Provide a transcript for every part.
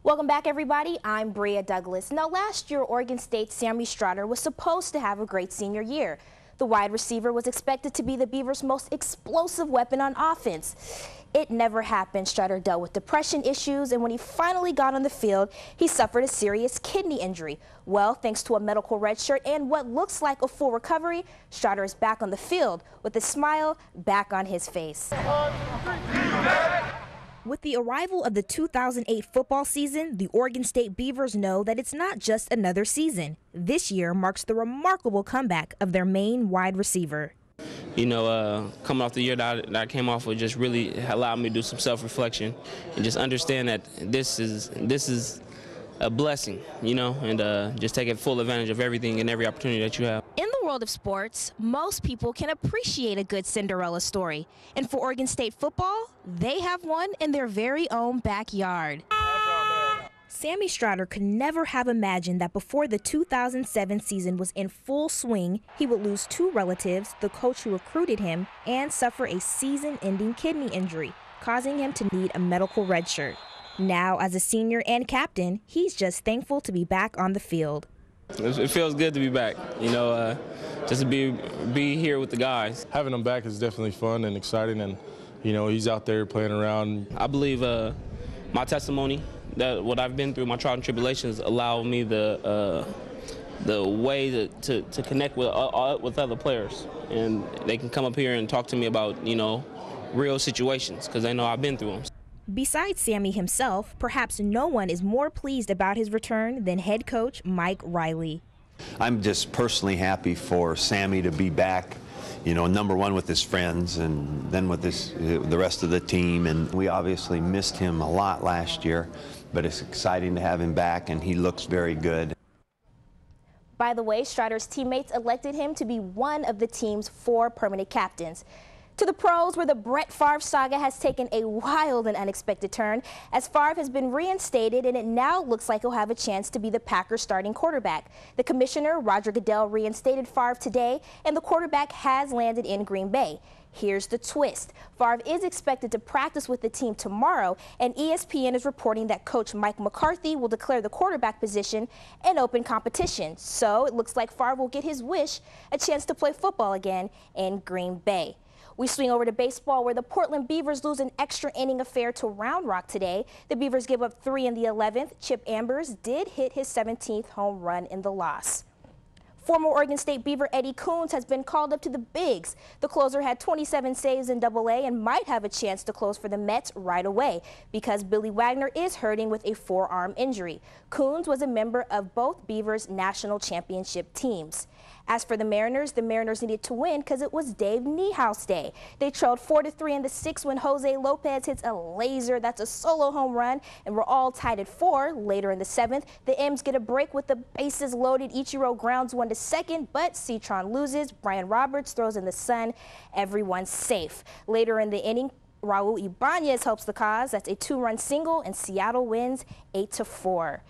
Welcome back, everybody. I'm Brea Douglas. Now, last year, Oregon State's Sammy Strotter was supposed to have a great senior year. The wide receiver was expected to be the Beavers' most explosive weapon on offense. It never happened. Strotter dealt with depression issues, and when he finally got on the field, he suffered a serious kidney injury. Well, thanks to a medical red shirt and what looks like a full recovery, Strotter is back on the field with a smile back on his face. With the arrival of the 2008 football season, the Oregon State Beavers know that it's not just another season. This year marks the remarkable comeback of their main wide receiver. You know, coming off the year that I came off with just really allowed me to do some self-reflection and just understand that this is a blessing, you know, and just taking full advantage of everything and every opportunity that you have. In the world of sports, most people can appreciate a good Cinderella story. And for Oregon State football, they have one in their very own backyard. Sammy Strotter could never have imagined that before the 2007 season was in full swing, he would lose two relatives, the coach who recruited him, and suffer a season-ending kidney injury, causing him to need a medical red shirt. Now, as a senior and captain, he's just thankful to be back on the field. It feels good to be back, you know, just to be here with the guys. Having him back is definitely fun and exciting, and, you know, he's out there playing around. I believe my testimony, that what I've been through, my trials and tribulations, allow me the way to connect with other players, and they can come up here and talk to me about, you know, real situations because they know I've been through them. Besides Sammy himself, perhaps no one is more pleased about his return than head coach Mike Riley. I'm just personally happy for Sammy to be back, you know, #1 with his friends and then with the rest of the team. And we obviously missed him a lot last year, but it's exciting to have him back, and he looks very good. By the way, Strotter's teammates elected him to be one of the team's 4 permanent captains. To the pros, where the Brett Favre saga has taken a wild and unexpected turn, as Favre has been reinstated and it now looks like he'll have a chance to be the Packers' starting quarterback. The commissioner, Roger Goodell, reinstated Favre today, and the quarterback has landed in Green Bay. Here's the twist. Favre is expected to practice with the team tomorrow, and ESPN is reporting that coach Mike McCarthy will declare the quarterback position an open competition. So it looks like Favre will get his wish, a chance to play football again in Green Bay. We swing over to baseball, where the Portland Beavers lose an extra inning affair to Round Rock today. The Beavers give up 3 in the 11th. Chip Ambers did hit his 17th home run in the loss. Former Oregon State Beaver Eddie Coons has been called up to the bigs. The closer had 27 saves in Double-A and might have a chance to close for the Mets right away because Billy Wagner is hurting with a forearm injury. Coons was a member of both Beavers' national championship teams. As for the Mariners needed to win because it was Dave Niehaus Day. They trailed 4-3 in the 6th when Jose Lopez hits a laser. That's a solo home run, and we're all tied at 4. Later in the 7th, the M's get a break with the bases loaded. Ichiro grounds 1 to second, but Citron loses. Brian Roberts throws in the sun. Everyone's safe. Later in the inning, Raul Ibanez helps the cause. That's a 2-run single, and Seattle wins 8-4.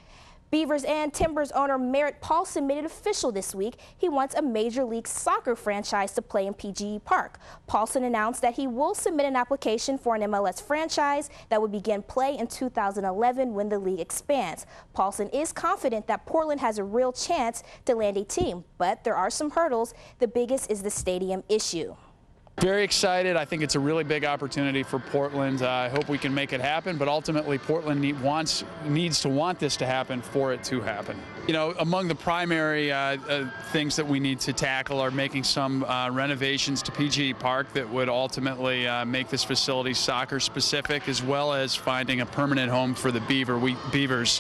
Beavers and Timbers owner Merritt Paulson made it official this week. He wants a Major League Soccer franchise to play in PGE Park. Paulson announced that he will submit an application for an MLS franchise that would begin play in 2011 when the league expands. Paulson is confident that Portland has a real chance to land a team, but there are some hurdles. The biggest is the stadium issue. Very excited. I think it's a really big opportunity for Portland. I hope we can make it happen, but ultimately Portland needs to want this to happen for it to happen. You know, among the primary things that we need to tackle are making some renovations to PGE Park that would ultimately make this facility soccer specific, as well as finding a permanent home for the Beavers.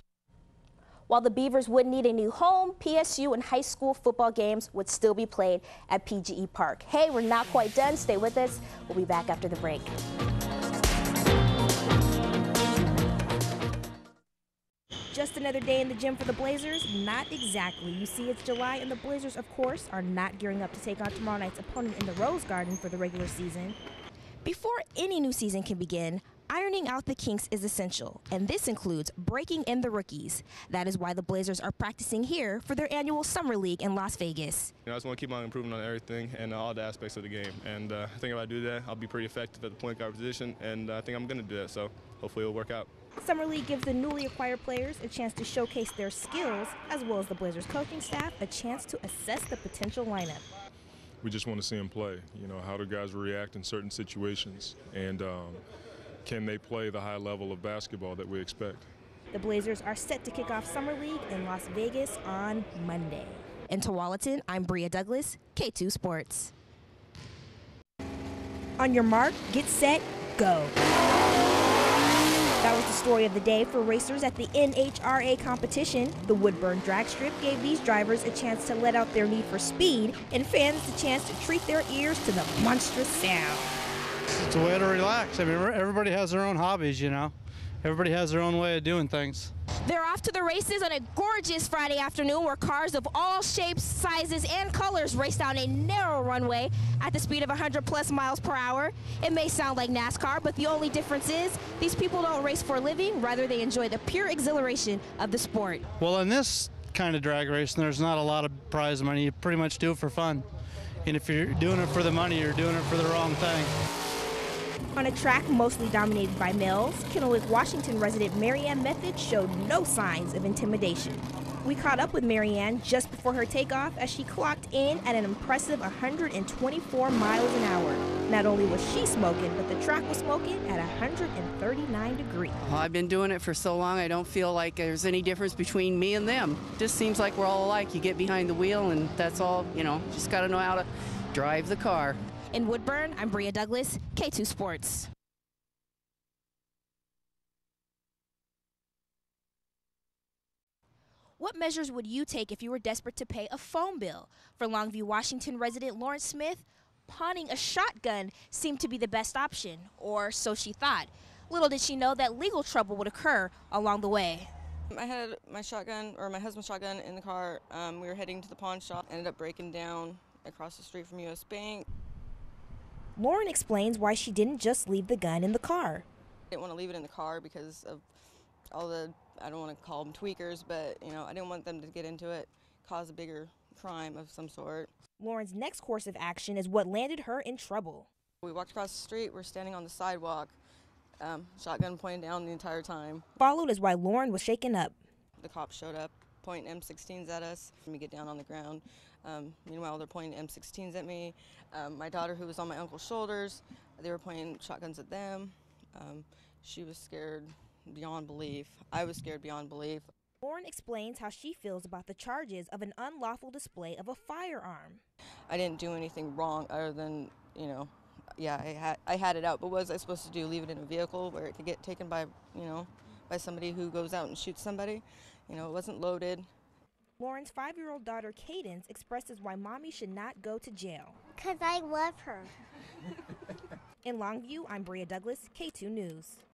While the Beavers would need a new home, PSU and high school football games would still be played at PGE Park. Hey, we're not quite done. Stay with us. We'll be back after the break. Just another day in the gym for the Blazers? Not exactly. You see, it's July, and the Blazers, of course, are not gearing up to take on tomorrow night's opponent in the Rose Garden for the regular season. Before any new season can begin, ironing out the kinks is essential, and this includes breaking in the rookies. That is why the Blazers are practicing here for their annual Summer League in Las Vegas. I just want to keep on improving on everything and all the aspects of the game. And I think if I do that, I'll be pretty effective at the point guard position, and I think I'm going to do that, so hopefully it'll work out. Summer League gives the newly acquired players a chance to showcase their skills, as well as the Blazers coaching staff a chance to assess the potential lineup. We just want to see them play. You know, how do guys react in certain situations, and can they play the high level of basketball that we expect? The Blazers are set to kick off Summer League in Las Vegas on Monday. In Tualatin, I'm Brea Douglas, KATU Sports. On your mark, get set, go. That was the story of the day for racers at the NHRA competition. The Woodburn drag strip gave these drivers a chance to let out their need for speed and fans the chance to treat their ears to the monstrous sound. It's a way to relax. I mean, everybody has their own hobbies, you know. Everybody has their own way of doing things. They're off to the races on a gorgeous Friday afternoon where cars of all shapes, sizes, and colors race down a narrow runway at the speed of 100+ miles per hour. It may sound like NASCAR, but the only difference is these people don't race for a living, rather they enjoy the pure exhilaration of the sport. Well, in this kind of drag racing, there's not a lot of prize money. You pretty much do it for fun. And if you're doing it for the money, you're doing it for the wrong thing. On a track mostly dominated by males, Kennewick, Washington resident Marianne Method showed no signs of intimidation. We caught up with Marianne just before her takeoff as she clocked in at an impressive 124 miles an hour. Not only was she smoking, but the track was smoking at 139 degrees. Well, I've been doing it for so long, I don't feel like there's any difference between me and them. Just seems like we're all alike. You get behind the wheel and that's all, you know, just got to know how to drive the car. In Woodburn, I'm Brea Douglas, KATU Sports. What measures would you take if you were desperate to pay a phone bill? For Longview, Washington resident Lawrence Smith, pawning a shotgun seemed to be the best option, or so she thought. Little did she know that legal trouble would occur along the way. I had my shotgun, or my husband's shotgun, in the car. We were heading to the pawn shop, ended up breaking down across the street from U.S. Bank. Lauren explains why she didn't just leave the gun in the car. I didn't want to leave it in the car because of all the, I don't want to call them tweakers, but you know, I didn't want them to get into it, cause a bigger crime of some sort. Lauren's next course of action is what landed her in trouble. We walked across the street, we're standing on the sidewalk, shotgun pointing down the entire time. Followed is why Lauren was shaken up. The cops showed up, pointing M16s at us. We get down on the ground. Meanwhile, they're pointing M16s at me. My daughter, who was on my uncle's shoulders, they were pointing shotguns at them. She was scared beyond belief. I was scared beyond belief. Lauren explains how she feels about the charges of an unlawful display of a firearm. I didn't do anything wrong other than, you know, yeah, I had it out, but what was I supposed to do? Leave it in a vehicle where it could get taken by, you know, by somebody who goes out and shoots somebody? You know, it wasn't loaded. Lauren's 5-year-old daughter, Cadence, expresses why mommy should not go to jail. Because I love her. In Longview, I'm Brea Douglas, KATU News.